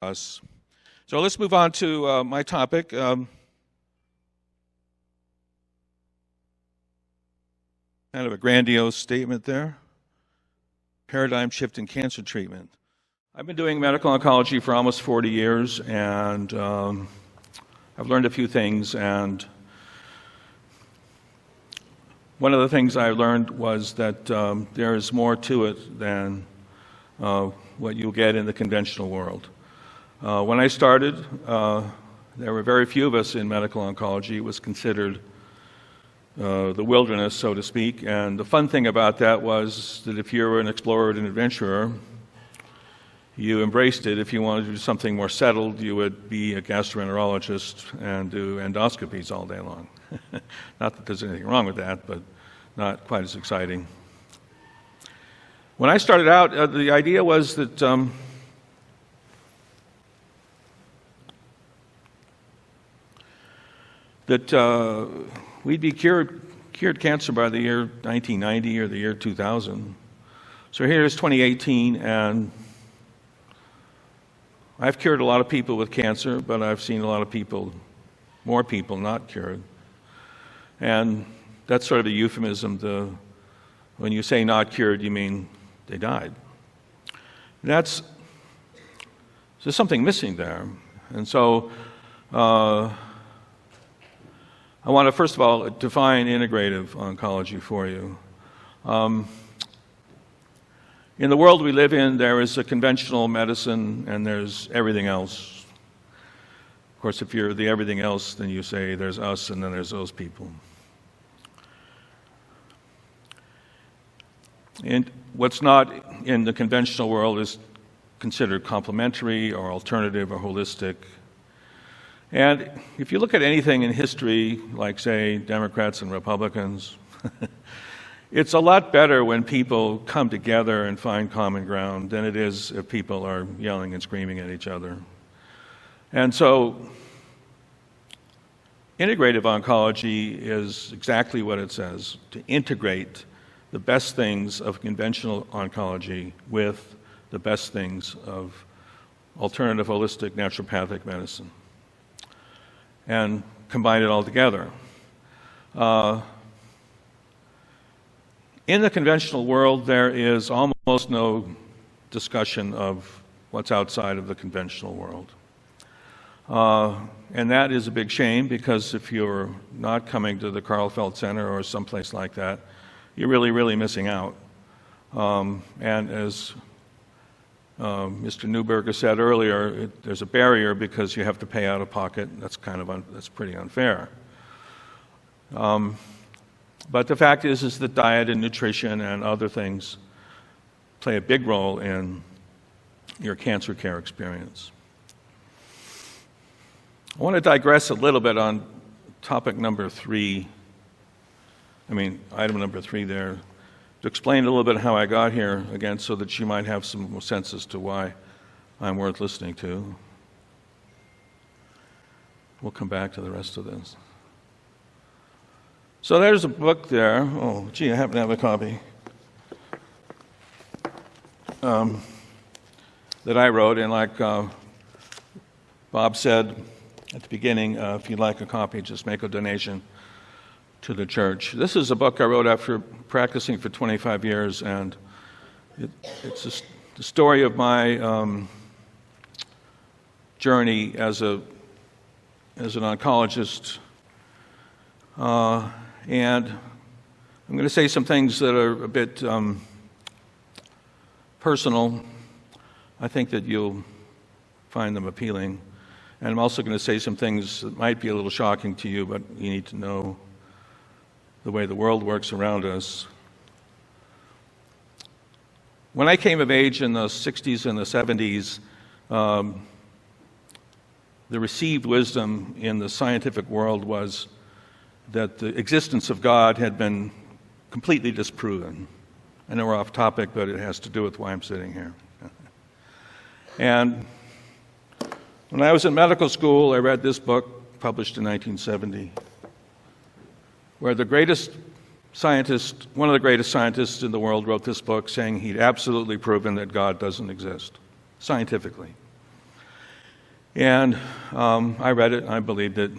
us. So let's move on to my topic. Kind of a grandiose statement there. Paradigm shift in cancer treatment. I've been doing medical oncology for almost 40 years, and I've learned a few things. And one of the things I learned was that there is more to it than what you'll get in the conventional world. When I started, there were very few of us in medical oncology. It was considered the wilderness, so to speak. And the fun thing about that was that if you were an explorer and adventurer, you embraced it. If you wanted to do something more settled, you would be a gastroenterologist and do endoscopies all day long. Not that there's anything wrong with that, but not quite as exciting. When I started out, the idea was that we'd be cured cancer by the year 1990 or the year 2000. So here is 2018, and I've cured a lot of people with cancer, but I've seen a lot of people, more people not cured. And that's sort of a euphemism. When you say not cured, you mean they died. There's something missing there. And so I want to, first of all, define integrative oncology for you. In the world we live in, there is a conventional medicine and there's everything else. Of course, if you're the everything else, then you say there's us and then there's those people. And what's not in the conventional world is considered complementary or alternative or holistic. And if you look at anything in history, like, say, Democrats and Republicans, it's a lot better when people come together and find common ground than it is if people are yelling and screaming at each other. And so integrative oncology is exactly what it says, to integrate the best things of conventional oncology with the best things of alternative holistic naturopathic medicine and combine it all together. In the conventional world, there is almost no discussion of what's outside of the conventional world. And that is a big shame, because if you're not coming to the Karlfeldt Center or someplace like that, you're really, really missing out. And as Mr. Newberger said earlier, there's a barrier because you have to pay out of pocket. That's that's pretty unfair. But the fact is that diet and nutrition and other things play a big role in your cancer care experience. I want to digress a little bit on item number 3 there, to explain a little bit how I got here, again, so that you might have some sense as to why I'm worth listening to. We'll come back to the rest of this. So there's a book there. Oh, gee, I happen to have a copy that I wrote. And like Bob said at the beginning, if you'd like a copy, just make a donation to the church. This is a book I wrote after practicing for 25 years, and it's the story of my journey as an oncologist. And I'm going to say some things that are a bit personal. I think that you'll find them appealing. And I'm also going to say some things that might be a little shocking to you, but you need to know the way the world works around us. When I came of age in the 60s and the 70s, the received wisdom in the scientific world was that the existence of God had been completely disproven. I know we're off topic, but it has to do with why I'm sitting here. And when I was in medical school, I read this book, published in 1970, where the greatest scientist, one of the greatest scientists in the world, wrote this book saying he'd absolutely proven that God doesn't exist, scientifically. And I read it, and I believed it.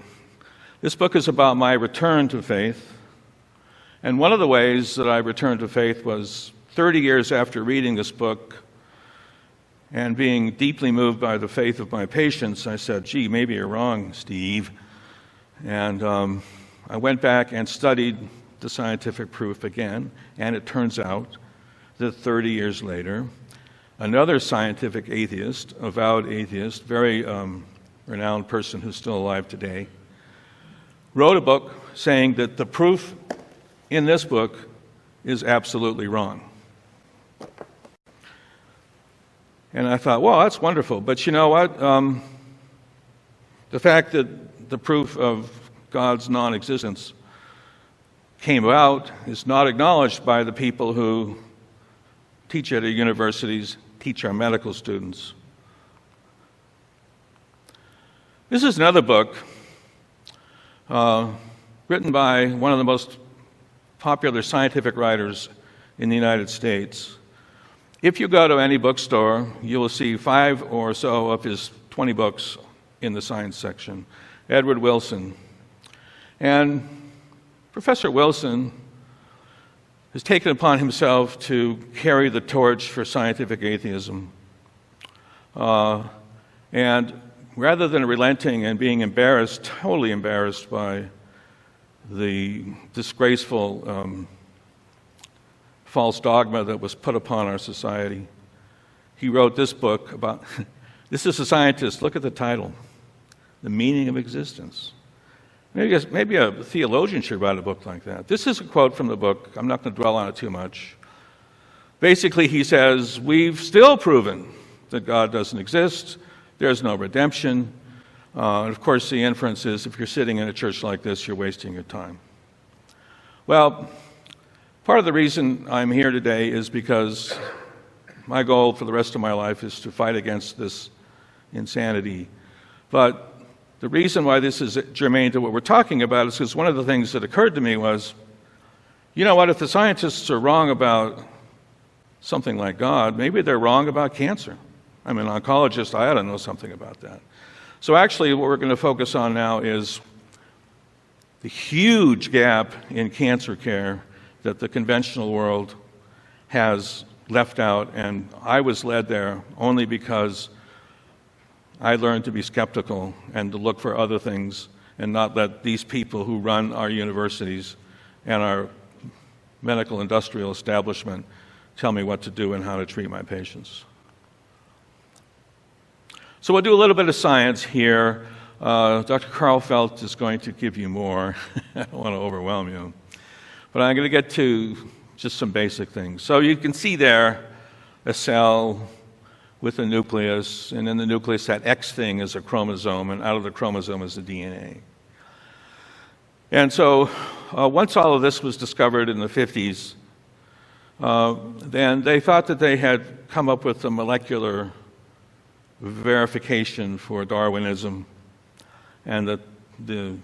This book is about my return to faith. And one of the ways that I returned to faith was 30 years after reading this book and being deeply moved by the faith of my patients. I said, gee, maybe you're wrong, Steve. And I went back and studied the scientific proof again, and it turns out that 30 years later, another scientific atheist, avowed atheist, very renowned person who's still alive today, wrote a book saying that the proof in this book is absolutely wrong. And I thought, well, that's wonderful. But you know what? The fact that the proof of God's non-existence came about is not acknowledged by the people who teach at our universities, teach our medical students. This is another book written by one of the most popular scientific writers in the United States. If you go to any bookstore, you will see 5 or so of his 20 books in the science section. Edward Wilson. And Professor Wilson has taken upon himself to carry the torch for scientific atheism. And rather than relenting and being embarrassed, totally embarrassed by the disgraceful false dogma that was put upon our society, he wrote this book about, this is a scientist, look at the title, The Meaning of Existence. Maybe a theologian should write a book like that. This is a quote from the book. I'm not going to dwell on it too much. Basically, he says, we've still proven that God doesn't exist. There's no redemption. And of course, the inference is if you're sitting in a church like this, you're wasting your time. Well, part of the reason I'm here today is because my goal for the rest of my life is to fight against this insanity. But the reason why this is germane to what we're talking about is because one of the things that occurred to me was, you know what, if the scientists are wrong about something like God, maybe they're wrong about cancer. I'm an oncologist, I ought to know something about that. So actually what we're going to focus on now is the huge gap in cancer care that the conventional world has left out, and I was led there only because I learned to be skeptical and to look for other things and not let these people who run our universities and our medical industrial establishment tell me what to do and how to treat my patients. So we'll do a little bit of science here. Dr. Carl Felt is going to give you more. I don't want to overwhelm you. But I'm going to get to just some basic things. So you can see there a cell with a nucleus, and in the nucleus that X thing is a chromosome, and out of the chromosome is the DNA. And so once all of this was discovered in the 50s, then they thought that they had come up with a molecular verification for Darwinism, and that the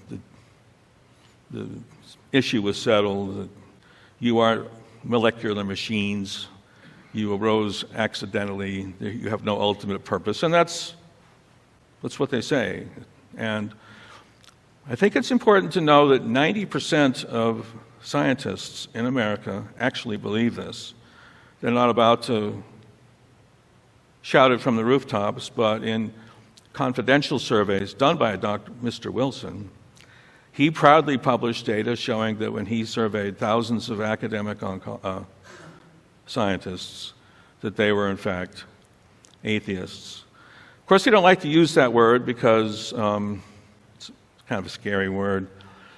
issue was settled, that you are molecular machines, you arose accidentally, you have no ultimate purpose, and that's what they say. And I think it's important to know that 90% of scientists in America actually believe this. They're not about to shout it from the rooftops, but in confidential surveys done by Mr. Wilson, he proudly published data showing that when he surveyed thousands of academic scientists, that they were in fact atheists. Of course, they don't like to use that word because it's kind of a scary word.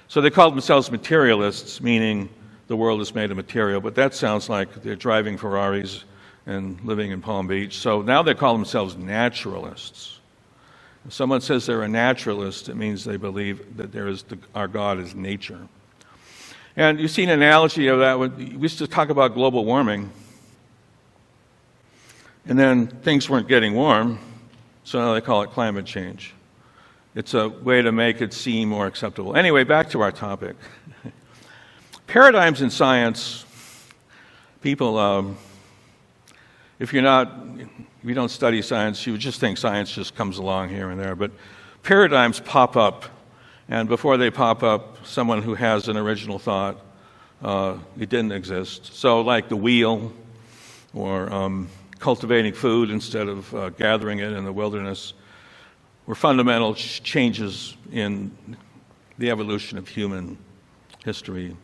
So they call themselves materialists, meaning the world is made of material, but that sounds like they're driving Ferraris and living in Palm Beach. So now they call themselves naturalists. If someone says they're a naturalist, it means they believe that our God is nature. And you see an analogy of that. We used to talk about global warming, and then things weren't getting warm, so now they call it climate change. It's a way to make it seem more acceptable. Anyway, back to our topic. Paradigms in science, people if you don't study science, you would just think science just comes along here and there. But paradigms pop up, and before they pop up, someone who has an original thought, it didn't exist. So like the wheel, or cultivating food instead of gathering it in the wilderness, were fundamental changes in the evolution of human history.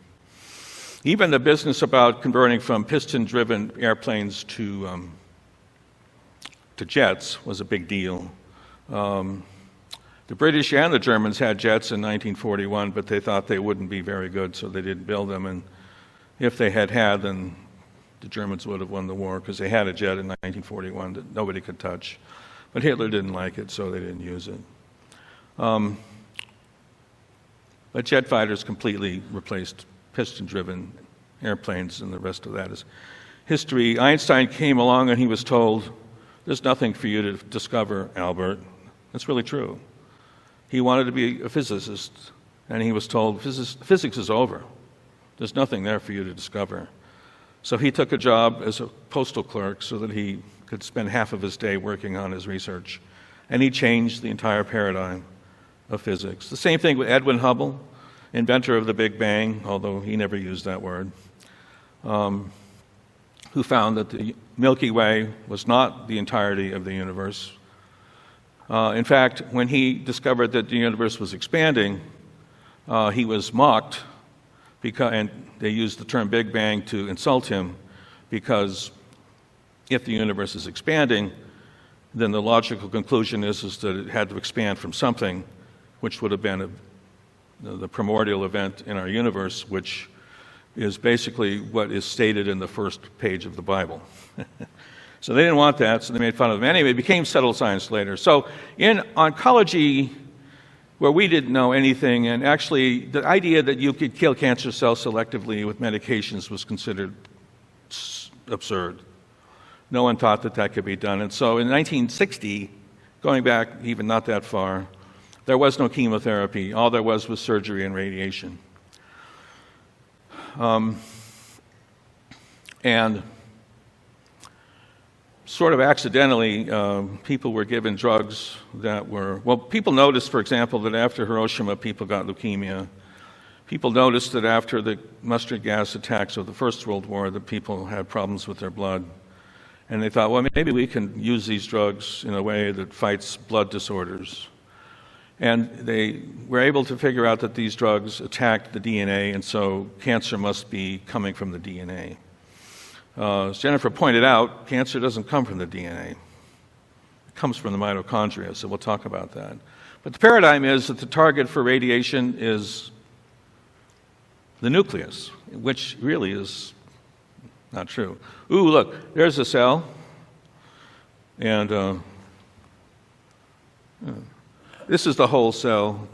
Even the business about converting from piston-driven airplanes to jets was a big deal. The British and the Germans had jets in 1941, but they thought they wouldn't be very good, so they didn't build them. And if they had, then the Germans would have won the war, because they had a jet in 1941 that nobody could touch. But Hitler didn't like it, so they didn't use it. But jet fighters completely replaced piston-driven airplanes, and the rest of that is history. Einstein came along and he was told, "There's nothing for you to discover, Albert." That's really true. He wanted to be a physicist, and he was told, physics is over. There's nothing there for you to discover. So he took a job as a postal clerk so that he could spend half of his day working on his research. And he changed the entire paradigm of physics. The same thing with Edwin Hubble, inventor of the Big Bang, although he never used that word, who found that the Milky Way was not the entirety of the universe. In fact, when he discovered that the universe was expanding, he was mocked, and they used the term Big Bang to insult him, because if the universe is expanding, then the logical conclusion is that it had to expand from something, which would have been the primordial event in our universe, which is basically what is stated in the first page of the Bible. So they didn't want that, so they made fun of them. Anyway, it became settled science later. So in oncology, where we didn't know anything, and actually the idea that you could kill cancer cells selectively with medications was considered absurd. No one thought that that could be done. And so in 1960, going back even not that far, there was no chemotherapy. All there was surgery and radiation. And sort of accidentally, people were given drugs that were, well, people noticed, for example, that after Hiroshima, people got leukemia. People noticed that after the mustard gas attacks of the First World War, that people had problems with their blood. And they thought, well, maybe we can use these drugs in a way that fights blood disorders. And they were able to figure out that these drugs attacked the DNA, and so cancer must be coming from the DNA. As Jennifer pointed out, cancer doesn't come from the DNA. It comes from the mitochondria, so we'll talk about that. But the paradigm is that the target for radiation is the nucleus, which really is not true. Ooh, look, there's a cell, and this is the whole cell.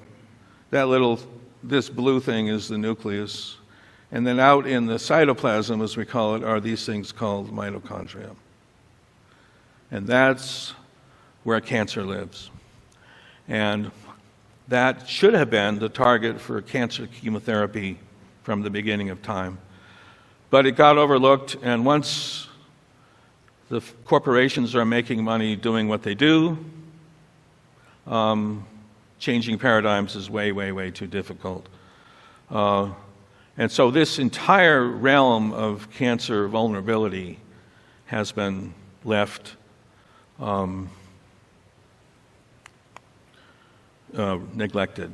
This blue thing is the nucleus. And then out in the cytoplasm, as we call it, are these things called mitochondria. And that's where cancer lives. And that should have been the target for cancer chemotherapy from the beginning of time. But it got overlooked, and once the corporations are making money doing what they do, changing paradigms is way, way, way too difficult. And so this entire realm of cancer vulnerability has been left neglected.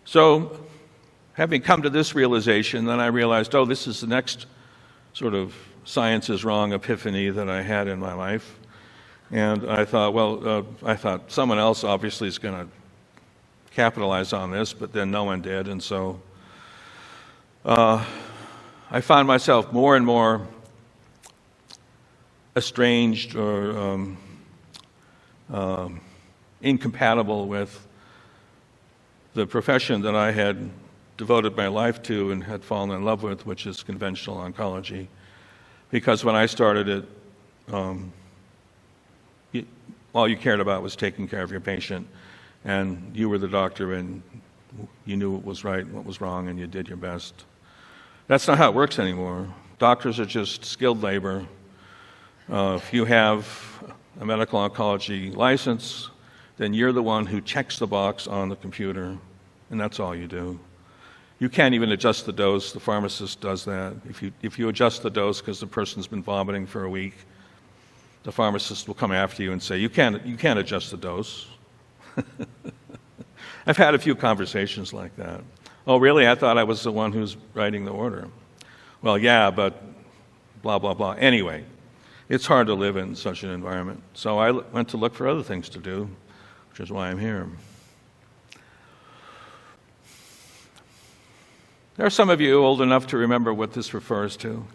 So having come to this realization, then I realized, oh, this is the next sort of science is wrong epiphany that I had in my life. And I thought, well, someone else obviously is going to capitalize on this, but then no one did. And so I found myself more and more estranged or incompatible with the profession that I had devoted my life to and had fallen in love with, which is conventional oncology. Because when I started it, all you cared about was taking care of your patient, and you were the doctor, and you knew what was right and what was wrong, and you did your best. That's not how it works anymore. Doctors are just skilled labor. If you have a medical oncology license, then you're the one who checks the box on the computer, and that's all you do. You can't even adjust the dose. The pharmacist does that. If you adjust the dose because the person's been vomiting for a week, the pharmacist will come after you and say, you can't adjust the dose. I've had a few conversations like that. Oh, really? I thought I was the one who's writing the order. Well, yeah, but blah, blah, blah. Anyway, it's hard to live in such an environment. So I went to look for other things to do, which is why I'm here. There are some of you old enough to remember what this refers to.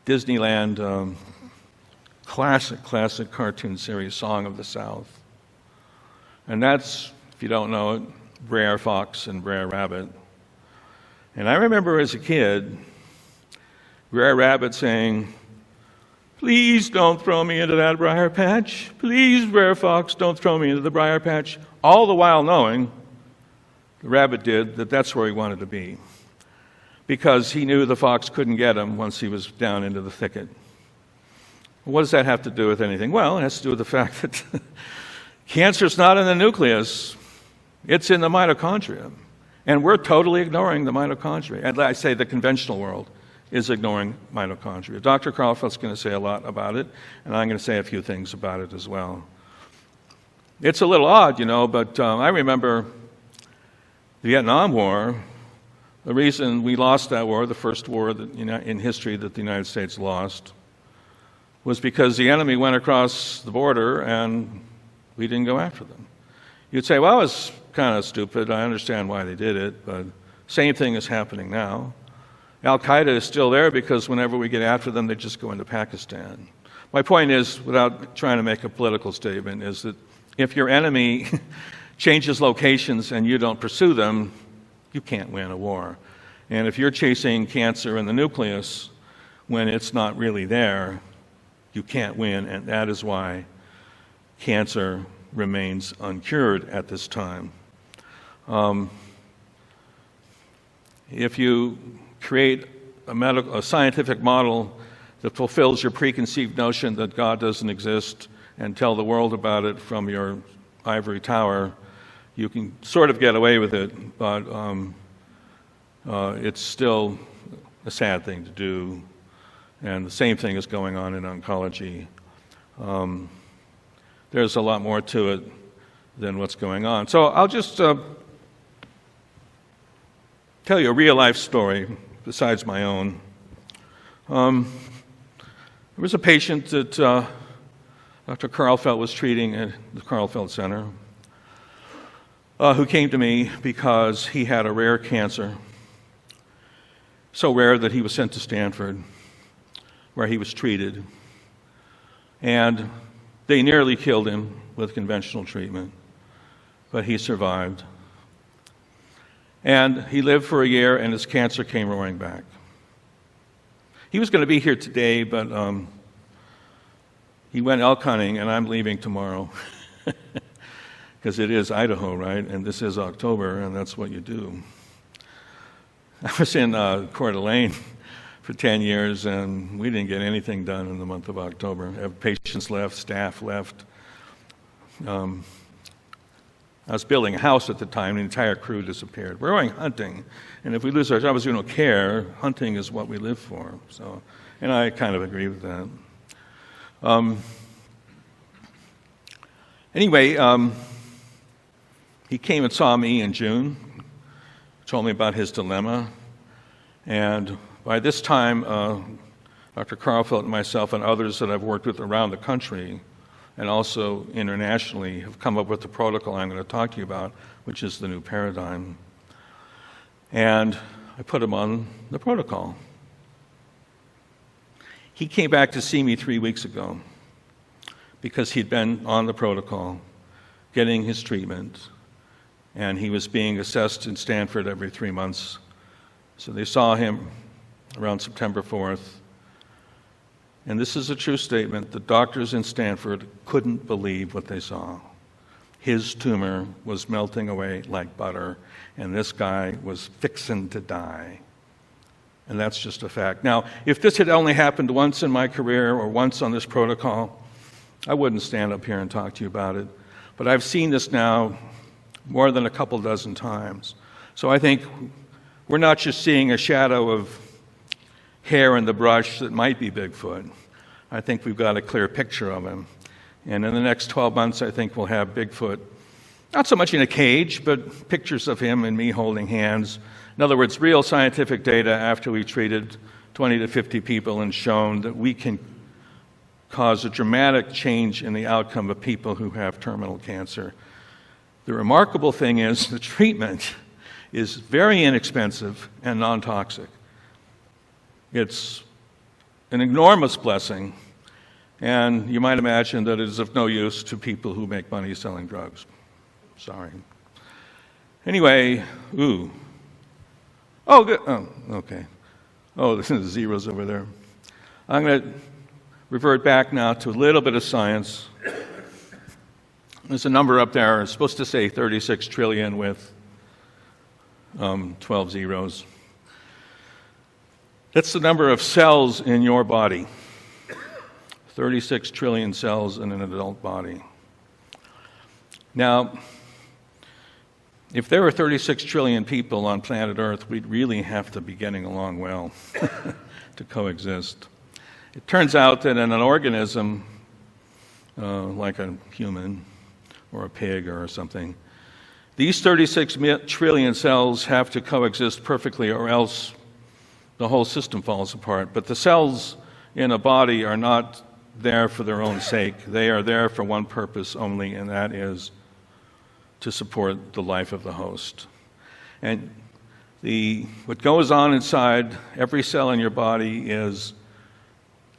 Disneyland classic cartoon series, Song of the South. And that's, if you don't know it, Brer Fox and Brer Rabbit. And I remember as a kid, Brer Rabbit saying, "Please don't throw me into that briar patch. Please, Brer Fox, don't throw me into the briar patch." All the while knowing, the rabbit did, that that's where he wanted to be, because he knew the fox couldn't get him once he was down into the thicket. What does that have to do with anything? Well, it has to do with the fact that cancer's not in the nucleus, it's in the mitochondria. And we're totally ignoring the mitochondria. And I say the conventional world is ignoring mitochondria. Dr. Karlfeld's going to say a lot about it, and I'm going to say a few things about it as well. It's a little odd, but I remember the Vietnam War. The reason we lost that war, the first war in history that the United States lost, was because the enemy went across the border and we didn't go after them. You'd say, well, it's kind of stupid. I understand why they did it, but same thing is happening now. Al-Qaeda is still there because whenever we get after them, they just go into Pakistan. My point is, without trying to make a political statement, is that if your enemy changes locations and you don't pursue them, you can't win a war. And if you're chasing cancer in the nucleus when it's not really there, you can't win, and that is why cancer remains uncured at this time. If you create a scientific model that fulfills your preconceived notion that God doesn't exist and tell the world about it from your ivory tower, you can sort of get away with it, but it's still a sad thing to do. And the same thing is going on in oncology. There's a lot more to it than what's going on. So I'll just tell you a real-life story besides my own. There was a patient that Dr. Karlfeld was treating at the Karlfeld Center who came to me because he had a rare cancer, so rare that he was sent to Stanford, where he was treated. And they nearly killed him with conventional treatment, but he survived. And he lived for a year, and his cancer came roaring back. He was going to be here today, but he went elk hunting, and I'm leaving tomorrow. Because it is Idaho, right? And this is October, and that's what you do. I was in Coeur d'Alene for 10 years, and we didn't get anything done in the month of October. Patients left, staff left. I was building a house at the time, the entire crew disappeared. We're going hunting, and if we lose our jobs, we don't care. Hunting is what we live for. So, and I kind of agree with that. Anyway, he came and saw me in June, told me about his dilemma, and by this time, Dr. Karlfeld and myself and others that I've worked with around the country and also internationally have come up with the protocol I'm going to talk to you about, which is the new paradigm. And I put him on the protocol. He came back to see me 3 weeks ago because he'd been on the protocol, getting his treatment, and he was being assessed in Stanford every 3 months. So they saw him around September 4th. And this is a true statement. The doctors in Stanford couldn't believe what they saw. His tumor was melting away like butter, and this guy was fixing to die. And that's just a fact. Now, if this had only happened once in my career or once on this protocol, I wouldn't stand up here and talk to you about it. But I've seen this now more than a couple dozen times. So I think we're not just seeing a shadow of hair in the brush that might be Bigfoot. I think we've got a clear picture of him. And in the next 12 months, I think we'll have Bigfoot, not so much in a cage, but pictures of him and me holding hands. In other words, real scientific data after we treated 20 to 50 people and shown that we can cause a dramatic change in the outcome of people who have terminal cancer. The remarkable thing is the treatment is very inexpensive and non-toxic. It's an enormous blessing, and you might imagine that it is of no use to people who make money selling drugs. Sorry. Anyway, ooh. Oh, good. Oh, okay. Oh, there's zeros over there. I'm going to revert back now to a little bit of science. There's a number up there. It's supposed to say 36 trillion with 12 zeros. That's the number of cells in your body. 36 trillion cells in an adult body. Now, if there were 36 trillion people on planet Earth, we'd really have to be getting along well to coexist. It turns out that in an organism, like a human or a pig or something, these 36 trillion cells have to coexist perfectly, or else the whole system falls apart. But the cells in a body are not there for their own sake. They are there for one purpose only, and that is to support the life of the host. And what goes on inside every cell in your body is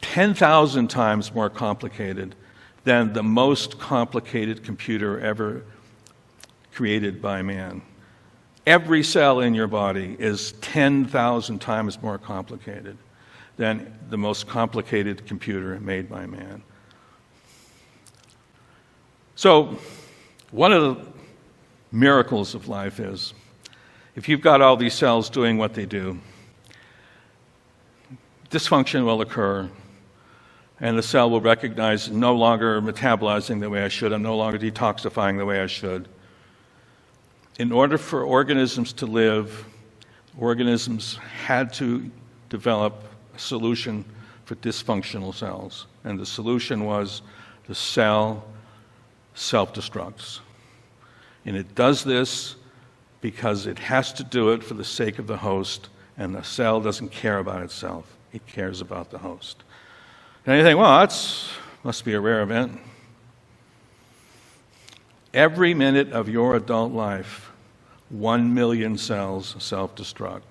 10,000 times more complicated than the most complicated computer ever created by man. Every cell in your body is 10,000 times more complicated than the most complicated computer made by man. So, one of the miracles of life is, if you've got all these cells doing what they do, dysfunction will occur, and the cell will recognize no longer metabolizing the way I should, I'm no longer detoxifying the way I should. In order for organisms to live, organisms had to develop a solution for dysfunctional cells, and the solution was the cell self-destructs. And it does this because it has to do it for the sake of the host, and the cell doesn't care about itself. It cares about the host. And you think, well, that must be a rare event. Every minute of your adult life, 1 million cells self-destruct.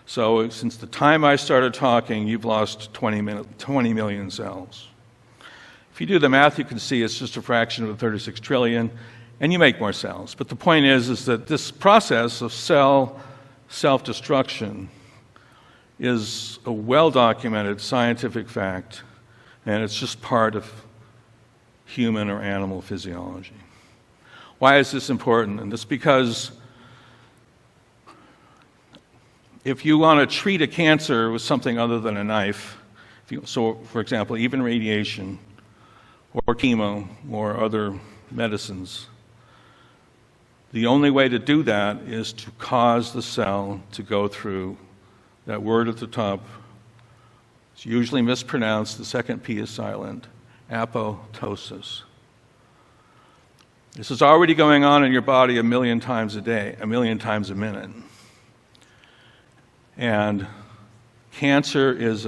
So since the time I started talking, you've lost 20 million cells. If you do the math, you can see it's just a fraction of the 36 trillion, and you make more cells. But the point is that this process of cell self-destruction is a well-documented scientific fact, and it's just part of human or animal physiology. Why is this important? And it's because if you want to treat a cancer with something other than a knife, so for example, even radiation or chemo or other medicines, the only way to do that is to cause the cell to go through that word at the top. It's usually mispronounced. The second P is silent. Apoptosis. This is already going on in your body 1 million times a day, 1 million times a minute. And cancer is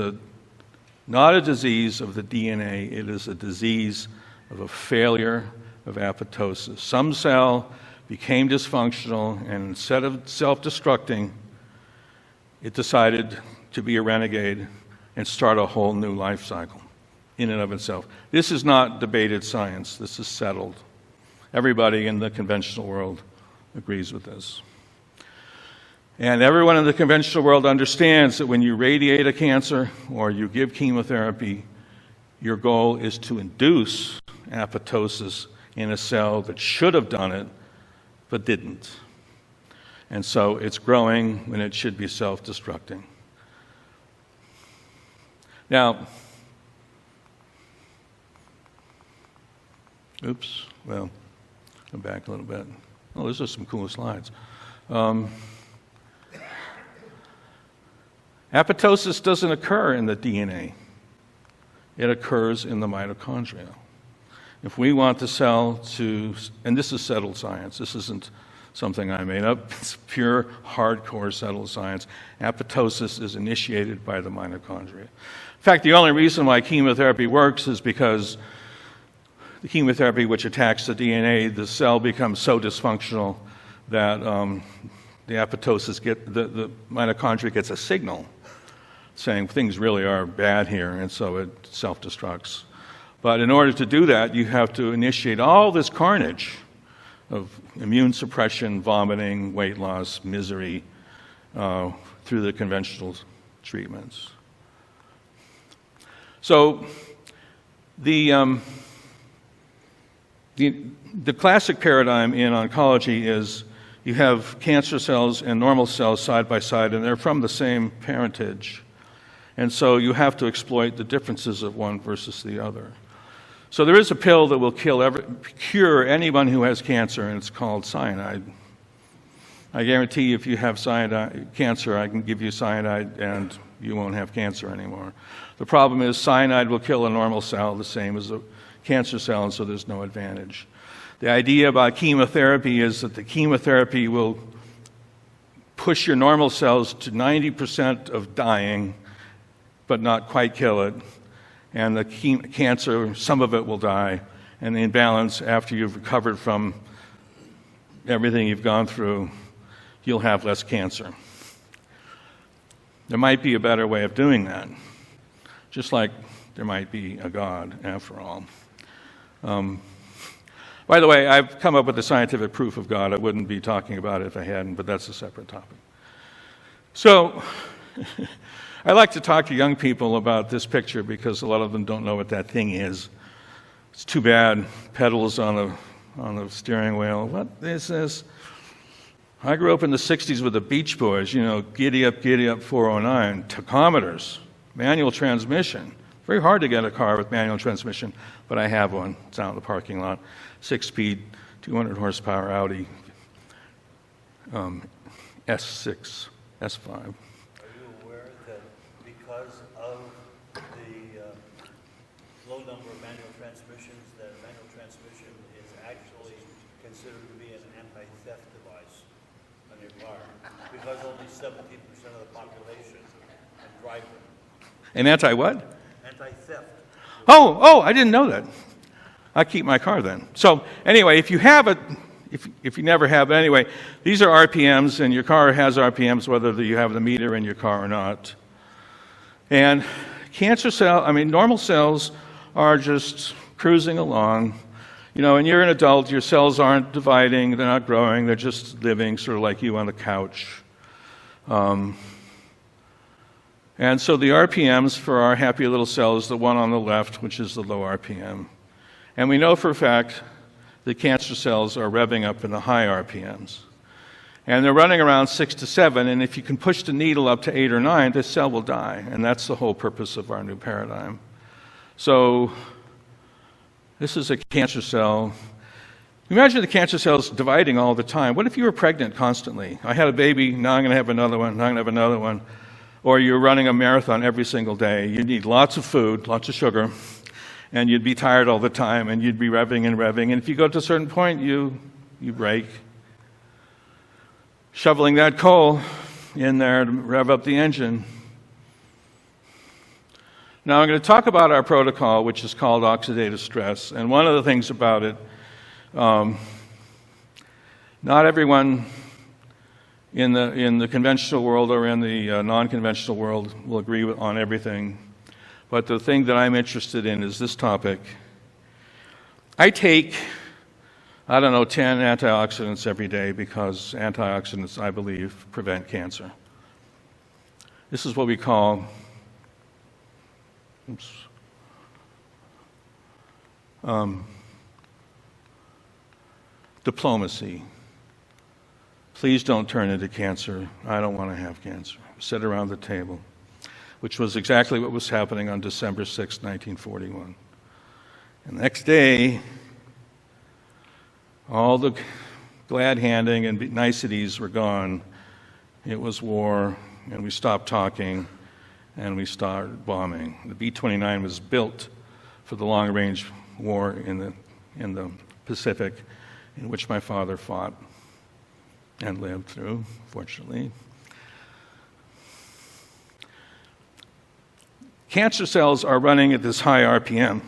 not a disease of the DNA, it is a disease of a failure of apoptosis. Some cell became dysfunctional, and instead of self-destructing, it decided to be a renegade and start a whole new life cycle in and of itself. This is not debated science. This is settled. Everybody in the conventional world agrees with this. And everyone in the conventional world understands that when you radiate a cancer or you give chemotherapy, your goal is to induce apoptosis in a cell that should have done it but didn't. And so it's growing when it should be self-destructing. Now, oops, well, go back a little bit. Oh, those are some cool slides. Apoptosis doesn't occur in the DNA. It occurs in the mitochondria. If we want the cell to, and this is settled science, this isn't something I made up, it's pure, hardcore settled science. Apoptosis is initiated by the mitochondria. In fact, the only reason why chemotherapy works is because the chemotherapy which attacks the DNA, the cell becomes so dysfunctional that the mitochondria gets a signal saying things really are bad here, and so it self-destructs. But in order to do that, you have to initiate all this carnage of immune suppression, vomiting, weight loss, misery through the conventional treatments. So the classic paradigm in oncology is you have cancer cells and normal cells side by side, and they're from the same parentage. And so you have to exploit the differences of one versus the other. So there is a pill that will cure anyone who has cancer, and it's called cyanide. I guarantee if you have cancer, I can give you cyanide and you won't have cancer anymore. The problem is cyanide will kill a normal cell the same as a cancer cell, and so there's no advantage. The idea about chemotherapy is that the chemotherapy will push your normal cells to 90% of dying, but not quite kill it. And the cancer, some of it will die. And the imbalance, after you've recovered from everything you've gone through, you'll have less cancer. There might be a better way of doing that, just like there might be a God, after all. By the way, I've come up with the scientific proof of God. I wouldn't be talking about it if I hadn't, but that's a separate topic. So, I like to talk to young people about this picture because a lot of them don't know what that thing is. It's too bad. Pedals on the steering wheel. What is this? I grew up in the 60s with the Beach Boys, giddy up, 409, tachometers, manual transmission. Very hard to get a car with manual transmission, but I have one. It's out in the parking lot. 6-speed, 200 horsepower Audi S6, S5. Are you aware that because of the low number of manual transmissions, that manual transmission is actually considered to be an anti-theft device on your car? Because only 17% of the population can drive them. An anti-what? Anti-theft. Oh, I didn't know that. I keep my car then. So anyway, if you have it, if you never have it anyway, these are RPMs, and your car has RPMs whether you have the meter in your car or not. And normal cells are just cruising along. And you're an adult, your cells aren't dividing, they're not growing, they're just living sort of like you on the couch. And so the RPMs for our happy little cell is the one on the left, which is the low RPM. And we know for a fact that cancer cells are revving up in the high RPMs. And they're running around 6 to 7, and if you can push the needle up to 8 or 9, the cell will die. And that's the whole purpose of our new paradigm. So this is a cancer cell. Imagine the cancer cells dividing all the time. What if you were pregnant constantly? I had a baby, now I'm going to have another one, now I'm going to have another one. Or you're running a marathon every single day. You need lots of food, lots of sugar, and you'd be tired all the time, and you'd be revving and revving. And if you go to a certain point, you break. Shoveling that coal in there to rev up the engine. Now I'm going to talk about our protocol, which is called oxidative stress. And one of the things about it, not everyone in the conventional world or in the non-conventional world will agree on everything. But the thing that I'm interested in is this topic. I take, 10 antioxidants every day because antioxidants, I believe, prevent cancer. This is what we call diplomacy. Please don't turn into cancer. I don't want to have cancer. Sit around the table. which was exactly what was happening on December 6, 1941. And the next day, all the glad-handing and niceties were gone. It was war, and we stopped talking, and we started bombing. The B-29 was built for the long-range war in the Pacific, in which my father fought and lived through, fortunately. Cancer cells are running at this high RPM.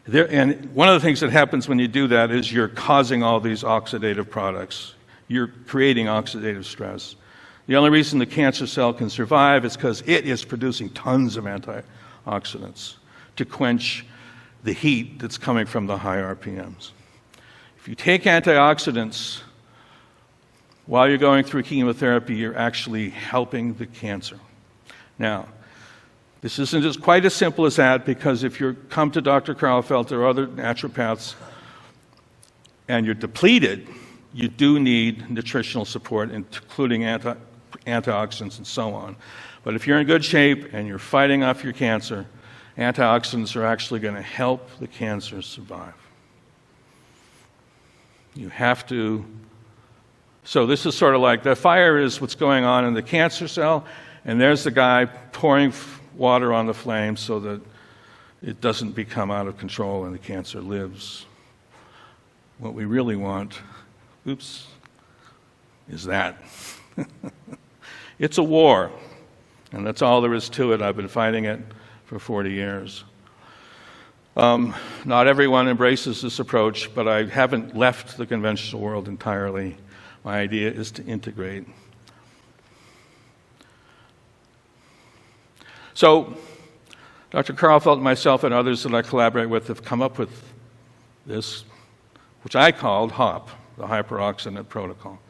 And one of the things that happens when you do that is you're causing all these oxidative products. You're creating oxidative stress. The only reason the cancer cell can survive is because it is producing tons of antioxidants to quench the heat that's coming from the high RPMs. If you take antioxidants while you're going through chemotherapy, you're actually helping the cancer. Now, this isn't as quite as simple as that, because if you come to Dr. Karlfeldt or other naturopaths and you're depleted, you do need nutritional support, including antioxidants and so on. But if you're in good shape and you're fighting off your cancer, antioxidants are actually going to help the cancer survive. You have to. So this is sort of like the fire is what's going on in the cancer cell, and there's the guy pouring water on the flame so that it doesn't become out of control and the cancer lives. What we really want, is that. It's a war, and that's all there is to it. I've been fighting it for 40 years. Not everyone embraces this approach, but I haven't left the conventional world entirely. My idea is to integrate. So, Dr. Karlfeldt, myself, and others that I collaborate with have come up with this, which I called HOP, the Hyperoxidant Protocol.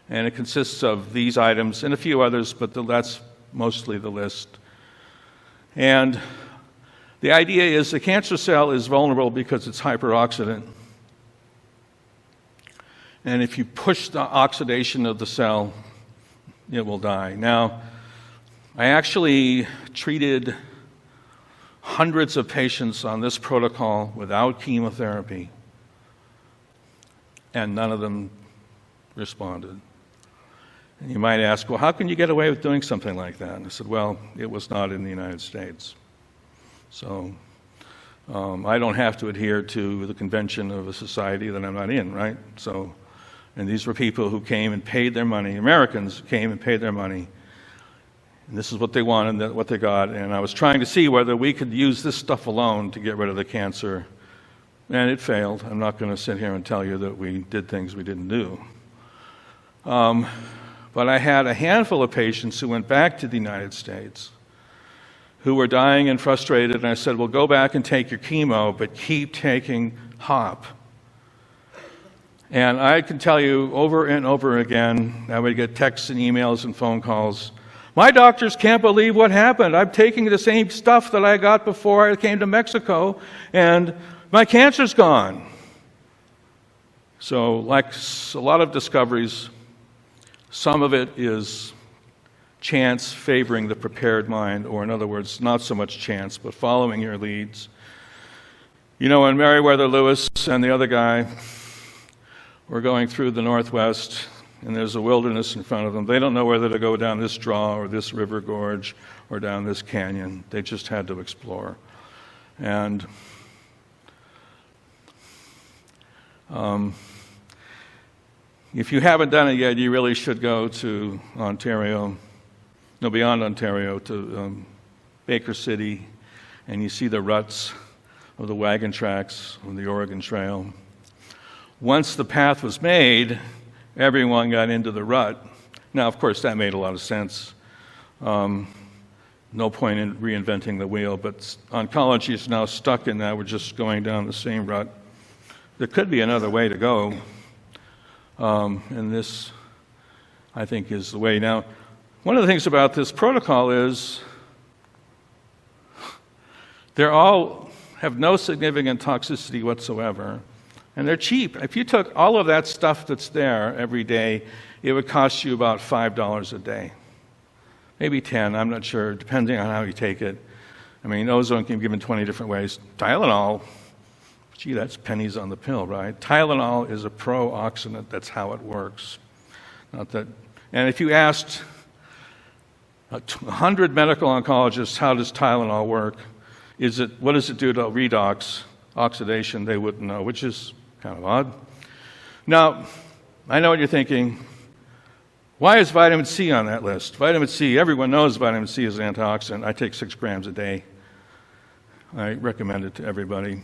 And it consists of these items and a few others, but that's mostly the list. And the idea is the cancer cell is vulnerable because it's hyperoxidant. And if you push the oxidation of the cell, it will die. Now, I actually treated hundreds of patients on this protocol without chemotherapy, and none of them responded. And you might ask, well, how can you get away with doing something like that? And I said, well, it was not in the United States. So I don't have to adhere to the convention of a society that I'm not in, right? So, and these were people who came and paid their money. Americans came and paid their money. And this is what they wanted, what they got. And I was trying to see whether we could use this stuff alone to get rid of the cancer. And it failed. I'm not going to sit here and tell you that we did things we didn't do. But I had a handful of patients who went back to the United States who were dying and frustrated. And I said, well, go back and take your chemo, but keep taking HOP. And I can tell you over and over again, I would get texts and emails and phone calls. My doctors can't believe what happened. I'm taking the same stuff that I got before I came to Mexico, and my cancer's gone. So, like a lot of discoveries, some of it is chance favoring the prepared mind, or in other words, not so much chance, but following your leads. You know, when Meriwether Lewis and the other guy were going through the Northwest, and there's a wilderness in front of them. They don't know whether to go down this draw or this river gorge or down this canyon. They just had to explore. And if you haven't done it yet, you really should go to Ontario, no, beyond Ontario, to Baker City, and you see the ruts of the wagon tracks on the Oregon Trail. Once the path was made, everyone got into the rut. Now, of course, that made a lot of sense. No point in reinventing the wheel, but oncology is now stuck in that. We're just going down the same rut. There could be another way to go, and this, I think, is the way. Now, one of the things about this protocol is they all have no significant toxicity whatsoever. And they're cheap. If you took all of that stuff that's there every day, it would cost you about $5 a day. maybe 10, I'm not sure, depending on how you take it. I mean, ozone can be given 20 different ways. Tylenol, gee, that's pennies on the pill, right? Tylenol is a pro-oxidant. That's how it works. Not that, and if you asked 100 medical oncologists, how does Tylenol work? What does it do to redox, oxidation? They wouldn't know, which is kind of odd. Now, I know what you're thinking. Why is vitamin C on that list? Vitamin C, everyone knows vitamin C is an antioxidant. I take 6 grams a day. I recommend it to everybody.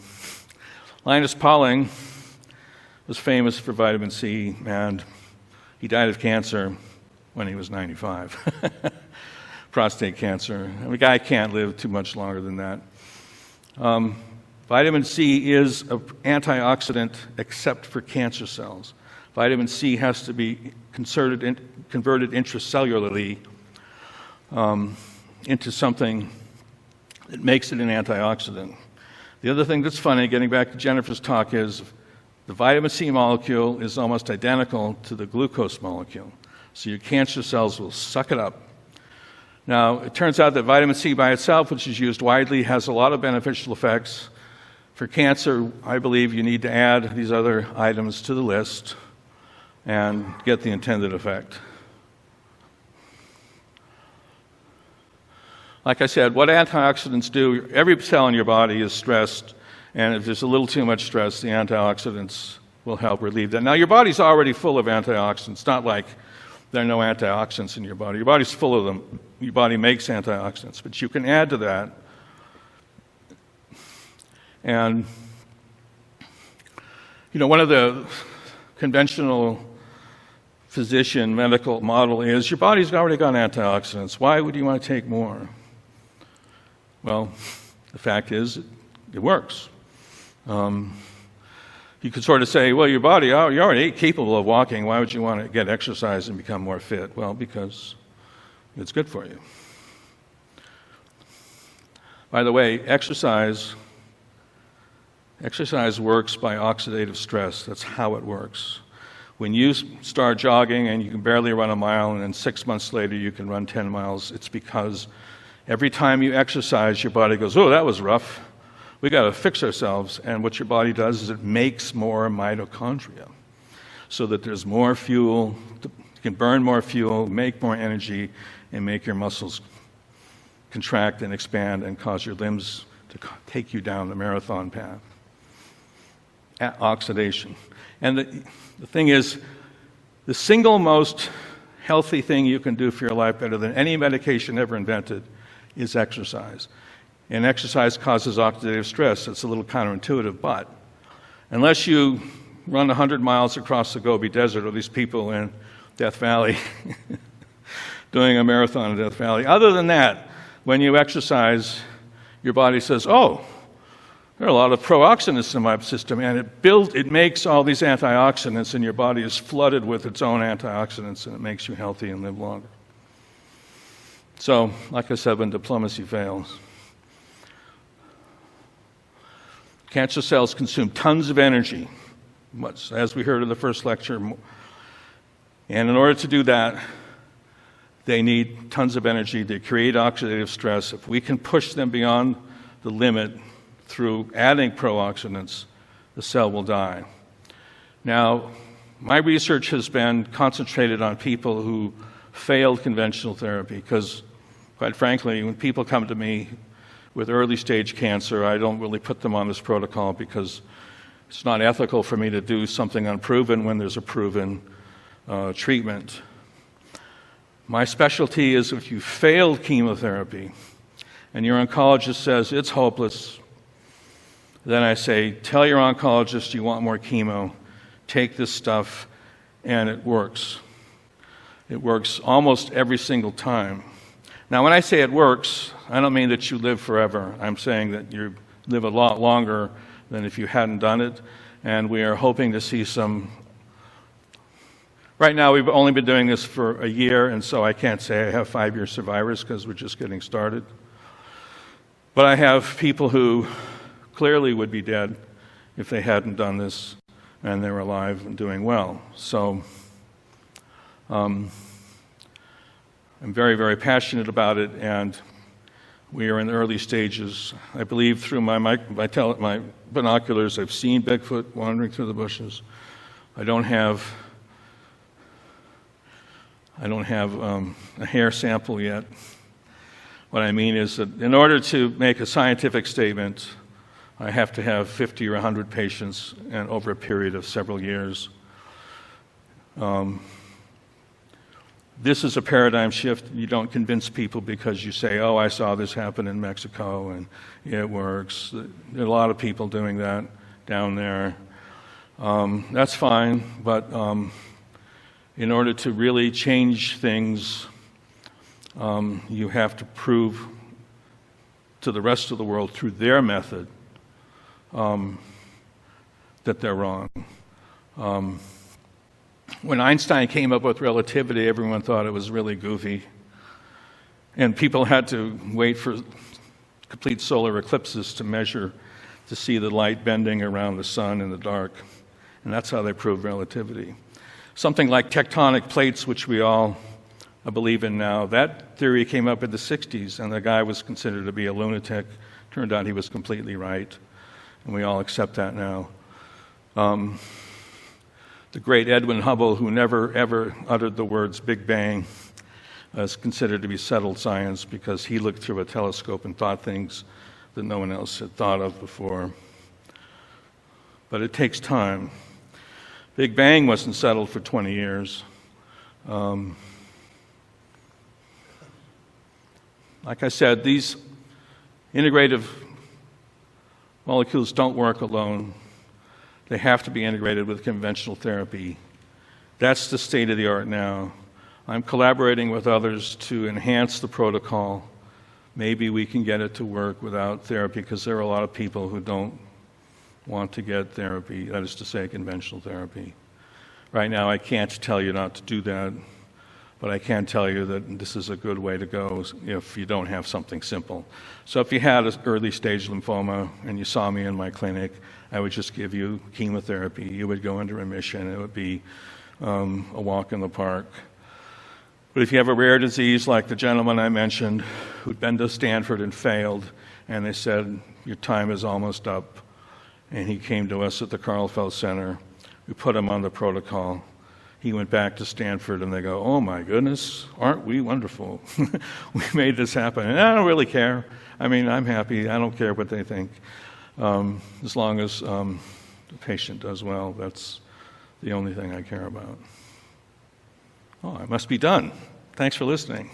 Linus Pauling was famous for vitamin C, and he died of cancer when he was 95. Prostate cancer. And the guy can't live too much longer than that. Vitamin C is an antioxidant except for cancer cells. Vitamin C has to be converted intracellularly into something that makes it an antioxidant. The other thing that's funny, getting back to Jennifer's talk, is the vitamin C molecule is almost identical to the glucose molecule. So your cancer cells will suck it up. Now, it turns out that vitamin C by itself, which is used widely, has a lot of beneficial effects. For cancer, I believe you need to add these other items to the list and get the intended effect. Like I said, what antioxidants do, every cell in your body is stressed, and if there's a little too much stress, the antioxidants will help relieve that. Now, your body's already full of antioxidants, not like there are no antioxidants in your body. Your body's full of them. Your body makes antioxidants, but you can add to that. And, one of the conventional physician medical model is your body's already got antioxidants. Why would you want to take more? Well, the fact is, it works. You could sort of say, well, your body, you're already capable of walking. Why would you want to get exercise and become more fit? Well, because it's good for you. By the way, exercise works by oxidative stress. That's how it works. When you start jogging and you can barely run a mile, and then 6 months later you can run 10 miles, it's because every time you exercise, your body goes, oh, that was rough. We got to fix ourselves. And what your body does is it makes more mitochondria so that there's more fuel, you can burn more fuel, make more energy, and make your muscles contract and expand and cause your limbs to take you down the marathon path. Oxidation. And the thing is, the single most healthy thing you can do for your life, better than any medication ever invented, is exercise. And exercise causes oxidative stress. It's a little counterintuitive, but unless you run 100 miles across the Gobi Desert, or these people in Death Valley doing a marathon in Death Valley, other than that, when you exercise, your body says, oh, there are a lot of pro-oxidants in my system, and it makes all these antioxidants, and your body is flooded with its own antioxidants, and it makes you healthy and live longer. So, like I said, when diplomacy fails, cancer cells consume tons of energy, as we heard in the first lecture, and in order to do that, they need tons of energy. They create oxidative stress. If we can push them beyond the limit through adding pro-oxidants, the cell will die. Now, my research has been concentrated on people who failed conventional therapy because, quite frankly, when people come to me with early-stage cancer, I don't really put them on this protocol because it's not ethical for me to do something unproven when there's a proven treatment. My specialty is if you failed chemotherapy and your oncologist says it's hopeless, then I say, tell your oncologist you want more chemo, take this stuff, and it works. It works almost every single time. Now, when I say it works, I don't mean that you live forever. I'm saying that you live a lot longer than if you hadn't done it, and we are hoping to see some. Right now, we've only been doing this for a year, and so I can't say I have 5-year survivors because we're just getting started. But I have people who clearly would be dead if they hadn't done this, and they're alive and doing well. So I'm very, very passionate about it, and we are in the early stages. I believe through my binoculars, I've seen Bigfoot wandering through the bushes. I don't have a hair sample yet. What I mean is that in order to make a scientific statement, I have to have 50 or 100 patients and over a period of several years. This is a paradigm shift. You don't convince people because you say, oh, I saw this happen in Mexico and it works. There are a lot of people doing that down there. That's fine, but in order to really change things, you have to prove to the rest of the world through their method that they're wrong. When Einstein came up with relativity, everyone thought it was really goofy. And people had to wait for complete solar eclipses to measure, to see the light bending around the sun in the dark. And that's how they proved relativity. Something like tectonic plates, which we all believe in now, that theory came up in the 60s, and the guy was considered to be a lunatic. Turned out he was completely right, and we all accept that now. The great Edwin Hubble, who never, ever uttered the words Big Bang, is considered to be settled science because he looked through a telescope and thought things that no one else had thought of before. But it takes time. Big Bang wasn't settled for 20 years. Like I said, these integrative molecules don't work alone. They have to be integrated with conventional therapy. That's the state of the art now. I'm collaborating with others to enhance the protocol. Maybe we can get it to work without therapy, because there are a lot of people who don't want to get therapy, that is to say, conventional therapy. Right now, I can't tell you not to do that, but I can tell you that this is a good way to go if you don't have something simple. So if you had an early stage lymphoma and you saw me in my clinic, I would just give you chemotherapy. You would go into remission. It would be a walk in the park. But if you have a rare disease like the gentleman I mentioned who'd been to Stanford and failed, and they said, your time is almost up, and he came to us at the Karlfeld Center, we put him on the protocol. He went back to Stanford, and they go, oh my goodness, aren't we wonderful? We made this happen. And I don't really care. I mean, I'm happy. I don't care what they think. As long as the patient does well, that's the only thing I care about. Oh, I must be done. Thanks for listening.